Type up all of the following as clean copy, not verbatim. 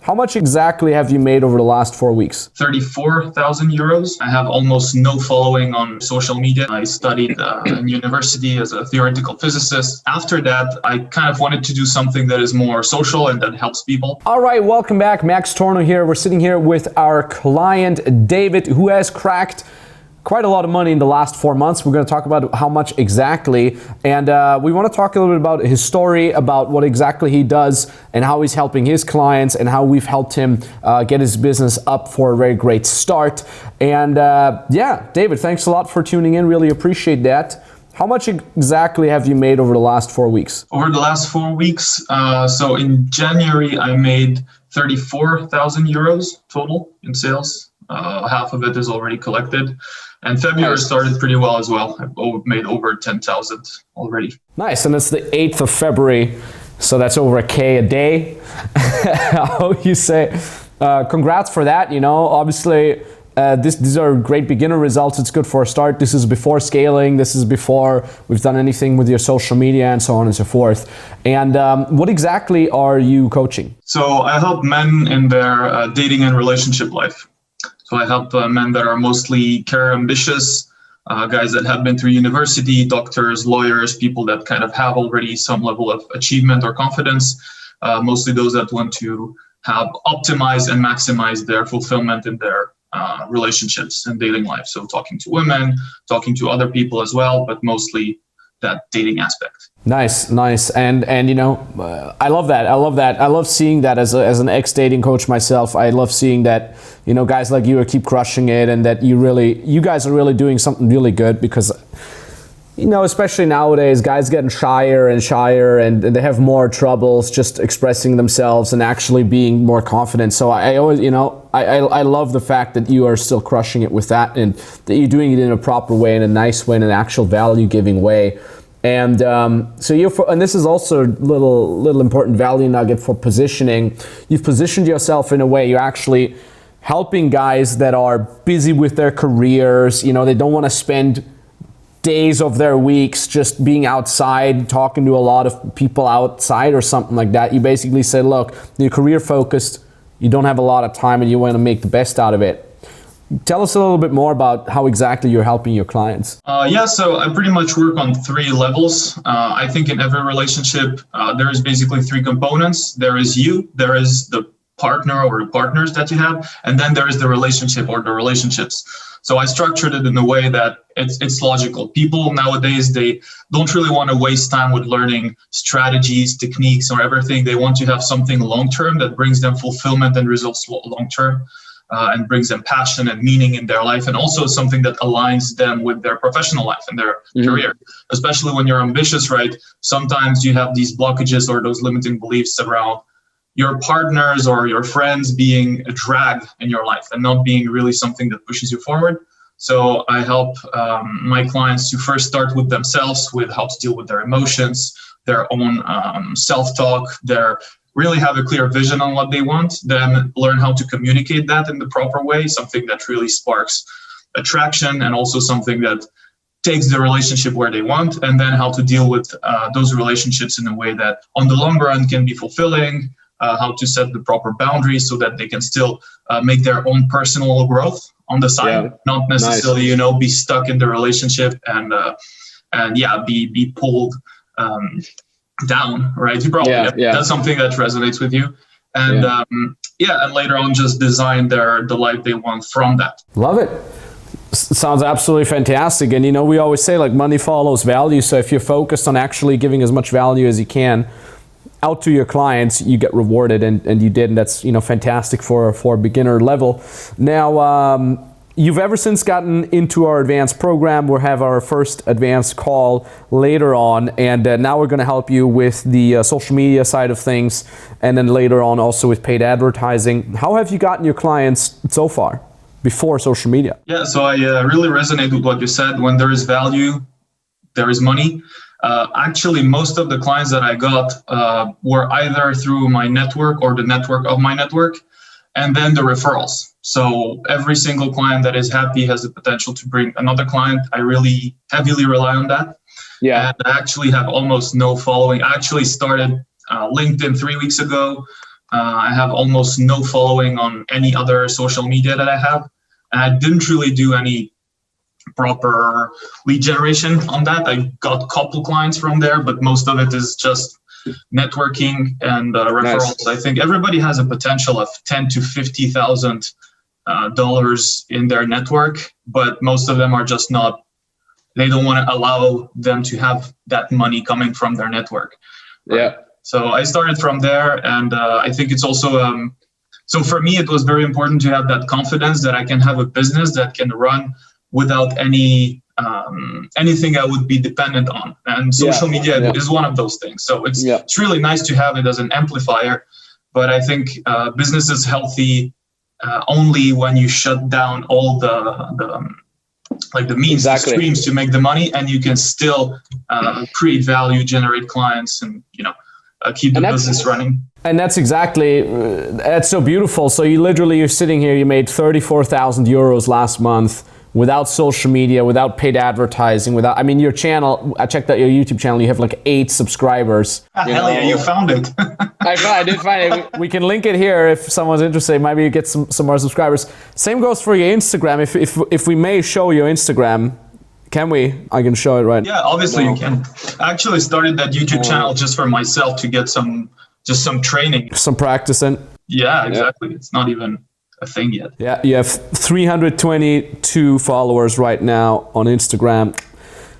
How much exactly have you made over the last 4 weeks? 34,000 euros. I have almost no following on social media. I studied in university as a theoretical physicist. After that, I kind of wanted to do something that is more social and that helps people. All right, welcome back. Max Tornow here. We're sitting here with our client, David, who has cracked quite a lot of money in the last 4 months. We're going to talk about how much exactly, and we want to talk a little bit about his story, about what exactly he does and how he's helping his clients and how we've helped him get his business up for a very great start. And yeah, David, thanks a lot for tuning in. Really appreciate that. How much exactly have you made over the last 4 weeks? Over the last 4 weeks, so in January, I made 34,000 euros total in sales. Half of it is already collected. And February started pretty well as well. I've made over 10,000 already. Nice, and it's the 8th of February, so that's over $1,000 a day. How you say? Congrats for that. You know, obviously, these are great beginner results. It's good for a start. This is before scaling. This is before we've done anything with your social media and so on and so forth. And what exactly are you coaching? So I help men in their dating and relationship life. So I help men that are mostly career ambitious, guys that have been through university, doctors, lawyers, people that kind of have already some level of achievement or confidence, mostly those that want to have optimized and maximized their fulfillment in their relationships and dating life. So talking to women, talking to other people as well, but mostly that dating aspect. Nice. And you know, I love that. I love seeing that as an ex-dating coach myself. I love seeing that, you know, guys like you keep crushing it and that you guys are really doing something really good because, you know, especially nowadays, guys getting shyer and they have more troubles just expressing themselves and actually being more confident. So I always, you know, I love the fact that you are still crushing it with that and that you're doing it in a proper way, in a nice way, in an actual value-giving way. And so and this is also a little important value nugget for positioning. You've positioned yourself in a way you're actually helping guys that are busy with their careers. You know, they don't want to spend days of their weeks just being outside, talking to a lot of people outside or something like that. You basically say, look, you're career focused, you don't have a lot of time and you want to make the best out of it. Tell us a little bit more about how exactly you're helping your clients. Yeah, so I pretty much work on 3 levels. I think in every relationship, there is basically 3 components. There is you, there is the partner or partners that you have, and then there is the relationship or the relationships. So I structured it in a way that it's logical. People nowadays, they don't really want to waste time with learning strategies, techniques, or everything. They want to have something long-term that brings them fulfillment and results long-term. And brings them passion and meaning in their life, and also something that aligns them with their professional life and their career. Especially when you're ambitious, right? Sometimes you have these blockages or those limiting beliefs around your partners or your friends being a drag in your life and not being really something that pushes you forward. So I help my clients to first start with themselves, with how to deal with their emotions, their own self-talk, really have a clear vision on what they want, then learn how to communicate that in the proper way, something that really sparks attraction and also something that takes the relationship where they want, and then how to deal with those relationships in a way that on the long run can be fulfilling, how to set the proper boundaries so that they can still make their own personal growth on the side, not necessarily, you know, be stuck in the relationship and be pulled down, right? You probably that's something that resonates with you, and and later on just design the life they want from that. Love it. Sounds absolutely fantastic. And you know, we always say like money follows value. So if you're focused on actually giving as much value as you can out to your clients, you get rewarded, and you did, and that's, you know, fantastic for a beginner level. Now, you've ever since gotten into our advanced program. We'll have our first advanced call later on, and now we're going to help you with the social media side of things, and then later on also with paid advertising. How have you gotten your clients so far before social media? Yeah, so I really resonate with what you said. When there is value, there is money. Actually, most of the clients that I got were either through my network or the network of my network, and then the referrals. So every single client that is happy has the potential to bring another client. I really heavily rely on that. Yeah. And I actually have almost no following. I actually started LinkedIn 3 weeks ago. I have almost no following on any other social media that I have. And I didn't really do any proper lead generation on that. I got a couple clients from there, but most of it is just networking and referrals. Nice. I think everybody has a potential of $10,000 to $50,000 in their network, but most of them are just not. They don't want to allow them to have that money coming from their network. Right? Yeah. So I started from there, and I think it's also so for me it was very important to have that confidence that I can have a business that can run without anything I would be dependent on. And social media is one of those things. So it's really nice to have it as an amplifier. But I think business is healthy only when you shut down all the means, the streams to make the money, and you can still create value, generate clients, and keep the business running. And that's so beautiful. So you're sitting here, you made 34,000 euros last month without social media, without paid advertising, your channel, I checked out your YouTube channel, you have 8 subscribers. Hell yeah, you found it. I did find it. We can link it here if someone's interested. Maybe you get some more subscribers. Same goes for your Instagram. If we may show your Instagram, can we? I can show it right now. Yeah, obviously you can. I actually started that YouTube channel just for myself to get some training. Some practicing. Yeah, exactly. It's not even a thing yet. Yeah, you have 322 followers right now on Instagram.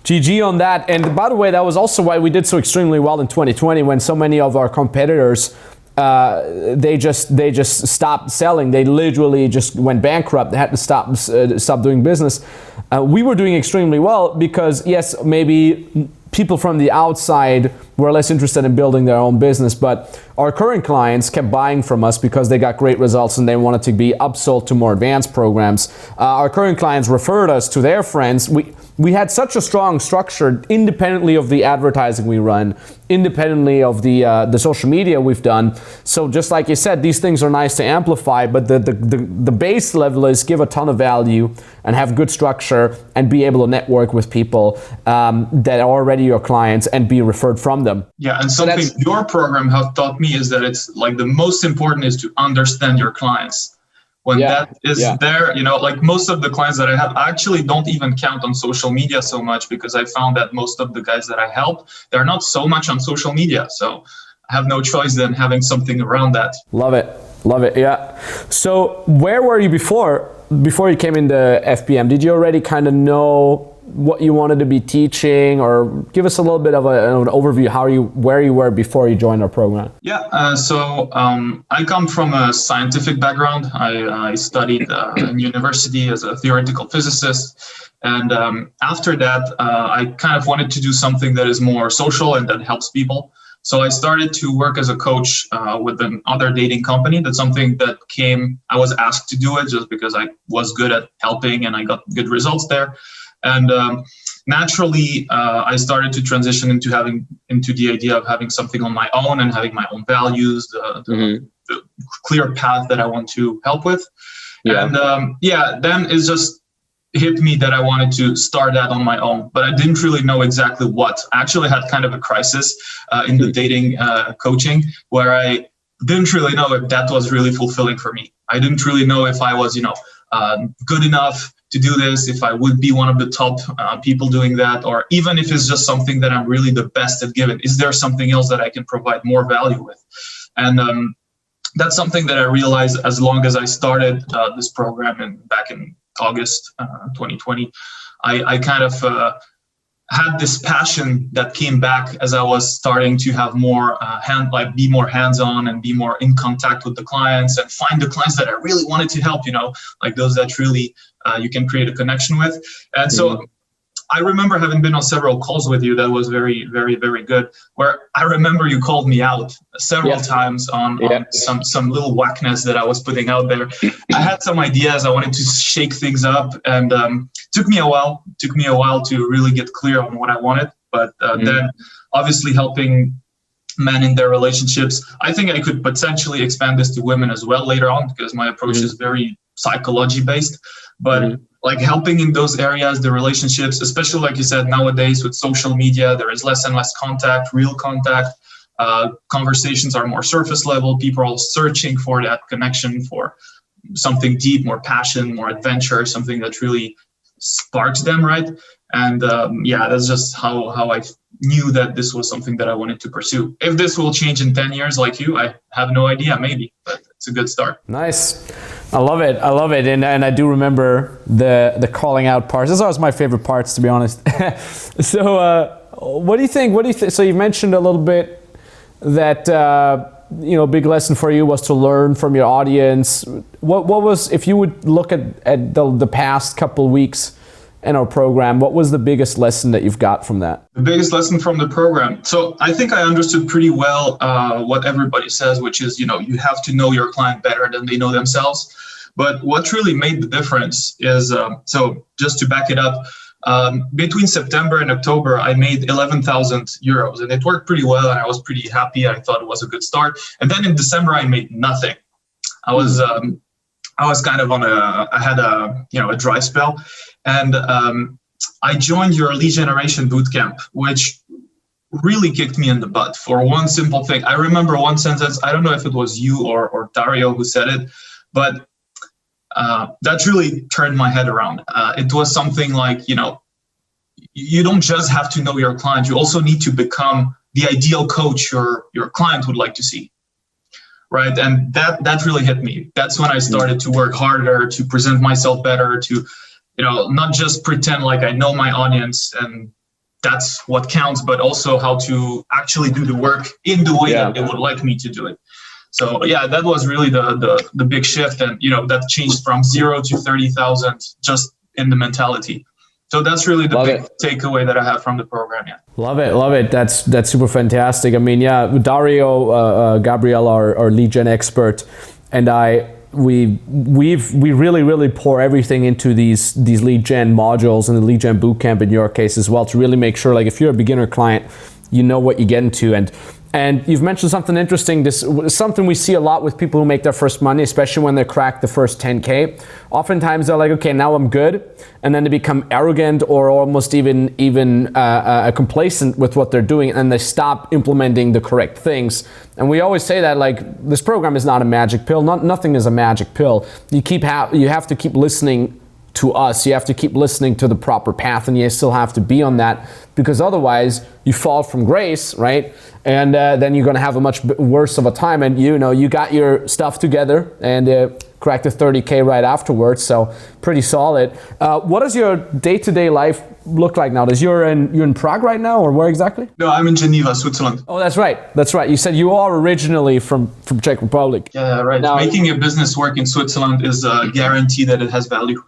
GG on that. And by the way, that was also why we did so extremely well in 2020 when so many of our competitors they just stopped selling. They literally just went bankrupt. They had to stop doing business. We were doing extremely well because yes, maybe people from the outside were less interested in building their own business, but our current clients kept buying from us because they got great results and they wanted to be upsold to more advanced programs. Our current clients referred us to their friends. We had such a strong structure independently of the advertising we run, independently of the social media we've done. So just like you said, these things are nice to amplify, but the base level is give a ton of value and have good structure and be able to network with people that are already your clients and be referred from them. Yeah, and something your program have taught me is that it's the most important is to understand your clients. When that is there, most of the clients that I have, I actually don't even count on social media so much because I found that most of the guys that I help, they're not so much on social media. So I have no choice than having something around that. Love it. Yeah. So where were you before you came into FPM? Did you already kind of know what you wanted to be teaching, or give us a little bit of an overview where you were before you joined our program? Yeah, so I come from a scientific background. I studied in university as a theoretical physicist, and after that, I kind of wanted to do something that is more social and that helps people. So I started to work as a coach with another dating company. That's something that I was asked to do it just because I was good at helping and I got good results there. And naturally, I started to transition into the idea of having something on my own and having my own values, the clear path that I want to help with. Yeah. And then it just hit me that I wanted to start that on my own, but I didn't really know exactly what. I actually had kind of a crisis in the dating coaching where I didn't really know if that was really fulfilling for me. I didn't really know if I was, good enough to do this, if I would be one of the top people doing that, or even if it's just something that I'm really the best at giving. Is there something else that I can provide more value with? And that's something that I realized as long as I started this program back in August 2020. I kind of had this passion that came back as I was starting to have more be more hands-on and be more in contact with the clients and find the clients that I really wanted to help, those that really you can create a connection with. And so I remember having been on several calls with you that was very, very, very good, where I remember you called me out several times on some little whackness that I was putting out there. I had some ideas. I wanted to shake things up, and took me a while to really get clear on what I wanted. But then obviously helping men in their relationships, I think I could potentially expand this to women as well later on, because my approach is very psychology based. But helping in those areas, the relationships, especially like you said, nowadays with social media, there is less and less contact, real contact. Conversations are more surface level. People are all searching for that connection, for something deep, more passion, more adventure, something that really sparks them, right? And that's just how I knew that this was something that I wanted to pursue. If this will change in 10 years like you, I have no idea, maybe, but it's a good start. Nice. I love it. And I do remember the calling out parts. Those are always my favorite parts, to be honest. So what do you think? So you mentioned a little bit that, a big lesson for you was to learn from your audience. What was, if you would look at the past couple of weeks in our program, what was the biggest lesson that you've got from that? The biggest lesson from the program. So I think I understood pretty well what everybody says, which is, you have to know your client better than they know themselves. But what really made the difference is, so just to back it up, between September and October, I made 11,000 euros, and it worked pretty well, and I was pretty happy. I thought it was a good start. And then in December, I made nothing. I was kind of I had a dry spell, and I joined your lead generation bootcamp, which really kicked me in the butt for one simple thing. I remember one sentence. I don't know if it was you or Dario who said it, but that really turned my head around. It was something like, you don't just have to know your client. You also need to become the ideal coach your client would like to see. Right. And that really hit me. That's when I started to work harder, to present myself better, to, not just pretend like I know my audience and that's what counts, but also how to actually do the work in the way that they would like me to do it. So that was really the big shift, and that changed from 0 to 30,000 just in the mentality. So that's really the big takeaway that I have from the program. Yeah. Love it. That's super fantastic. I mean, Dario, Gabriel, our lead gen expert, and we really pour everything into these lead gen modules and the lead gen bootcamp in your case as well, to really make sure, like, if you're a beginner client, you know what you get into. And you've mentioned something interesting. This is something we see a lot with people who make their first money, especially when they crack the first 10K. Oftentimes they're like, okay, now I'm good. And then they become arrogant or almost even complacent with what they're doing, and they stop implementing the correct things. And we always say that, like, this program is not a magic pill. Nothing is a magic pill. You have to keep listening to us. You have to keep listening to the proper path, and you still have to be on that, because otherwise you fall from grace, right? And then you're going to have a much worse of a time. And you got your stuff together and cracked the 30K right afterwards, so pretty solid. What does your day-to-day life look like now? You're in Prague right now, or where exactly? No, I'm in Geneva, Switzerland. Oh, that's right. You said you are originally from Czech Republic. Yeah, right. Now, making a business work in Switzerland is a guarantee that it has value.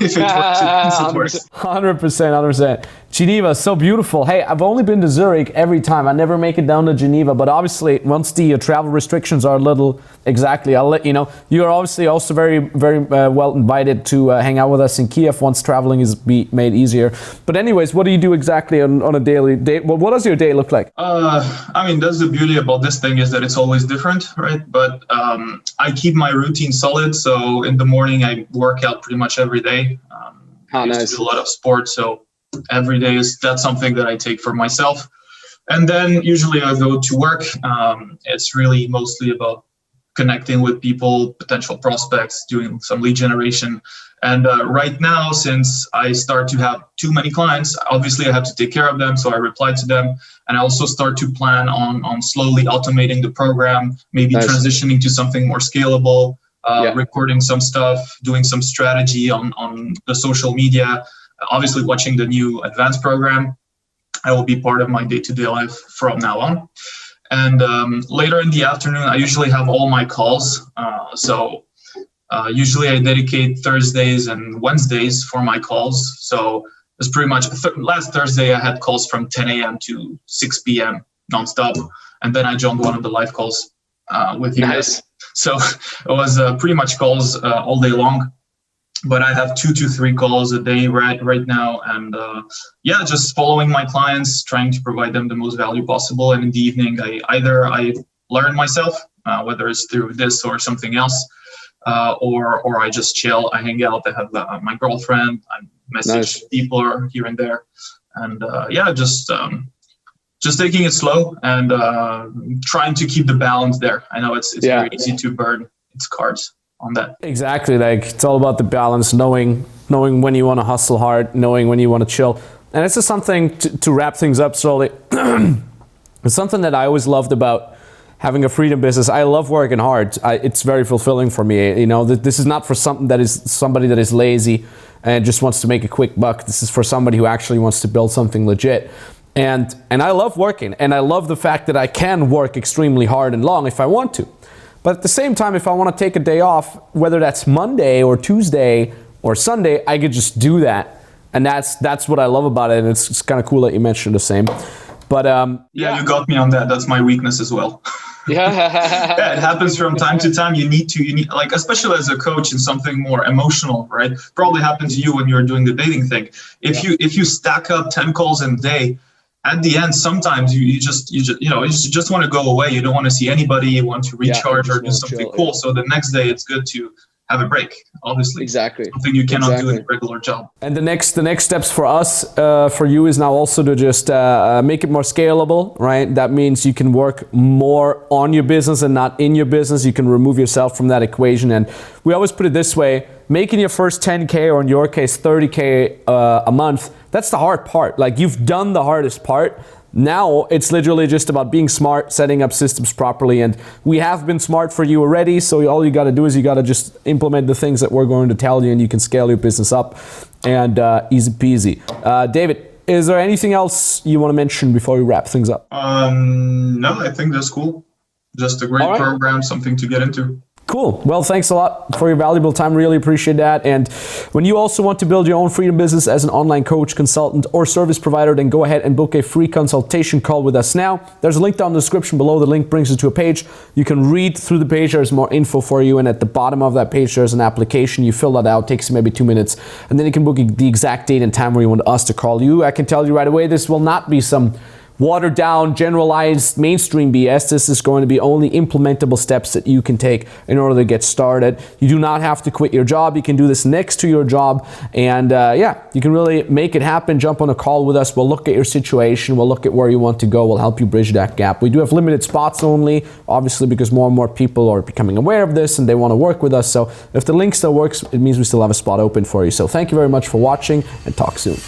If it works, it works. 100%. Geneva is so beautiful. Hey, I've only been to Zurich every time. I never make it down to Geneva, but obviously once the travel restrictions are a little, I'll let you know. You are obviously also very, very well invited to hang out with us in Kiev once traveling is made easier. But anyways, what do you do exactly on a daily day? Well, what does your day look like? That's the beauty about this thing, is that it's always different, right? But I keep my routine solid. So in the morning, I work out pretty much every day. I used to do a lot of sports, so every day that's something that I take for myself. And then usually I go to work. It's really mostly about connecting with people, potential prospects, doing some lead generation. And right now, since I start to have too many clients, obviously I have to take care of them. So I reply to them, and I also start to plan on slowly automating the program, maybe transitioning to something more scalable, recording some stuff, doing some strategy on the social media, obviously watching the new advanced program. I will be part of my day-to-day life from now on. And later in the afternoon, I usually have all my calls. Usually I dedicate Thursdays and Wednesdays for my calls. So it's pretty much, last Thursday I had calls from 10 a.m. to 6 p.m. nonstop. And then I joined one of the live calls with you guys. So it was pretty much calls all day long. But I have 2 to 3 calls a day right now, and just following my clients, trying to provide them the most value possible. And in the evening, I learn myself, whether it's through this or something else, or I just chill. I hang out. I have my girlfriend. I message people here and there, and just taking it slow and trying to keep the balance there. I know it's very easy to burn its cards on that. Exactly. Like, it's all about the balance, knowing when you want to hustle hard, knowing when you want to chill. And it's just something to wrap things up slowly. It's something that I always loved about having a freedom business. I love working hard. It's very fulfilling for me. You know, this is not for somebody that is lazy and just wants to make a quick buck. This is for somebody who actually wants to build something legit. And I love working, and I love the fact that I can work extremely hard and long if I want to. But at the same time, if I want to take a day off, whether that's Monday or Tuesday or Sunday, I could just do that. And that's what I love about it. And it's kind of cool that you mentioned the same. But you got me on that. That's my weakness as well. Yeah, it happens from time to time. You need like, especially as a coach in something more emotional, right? Probably happened to you when you're doing the dating thing. If you stack up 10 calls in a day, at the end, sometimes you just want to go away. You don't want to see anybody. You want to recharge or do something cool. So the next day, it's good to have a break, obviously. Exactly. Something you cannot do in a regular job. And the next steps for us, for you, is now also to just make it more scalable, right? That means you can work more on your business and not in your business. You can remove yourself from that equation. And we always put it this way: making your first 10K, or in your case, 30K a month, that's the hard part. Like, you've done the hardest part. Now it's literally just about being smart, setting up systems properly, and we have been smart for you already. So all you got to do is you got to just implement the things that we're going to tell you, and you can scale your business up, and easy peasy. David, is there anything else you want to mention before we wrap things up? No, I think that's cool. Just a great program, something to get into. Cool. Well, thanks a lot for your valuable time. Really appreciate that. And when you also want to build your own freedom business as an online coach, consultant, or service provider, then go ahead and book a free consultation call with us now. There's a link down in the description below. The link brings you to a page. You can read through the page. There's more info for you. And at the bottom of that page, there's an application. You fill that out. Takes you maybe 2 minutes. And then you can book the exact date and time where you want us to call you. I can tell you right away, this will not be some watered down, generalized, mainstream BS. This is going to be only implementable steps that you can take in order to get started. You do not have to quit your job. You can do this next to your job. And you can really make it happen. Jump on a call with us. We'll look at your situation. We'll look at where you want to go. We'll help you bridge that gap. We do have limited spots only, obviously, because more and more people are becoming aware of this and they want to work with us. So if the link still works, it means we still have a spot open for you. So thank you very much for watching, and talk soon.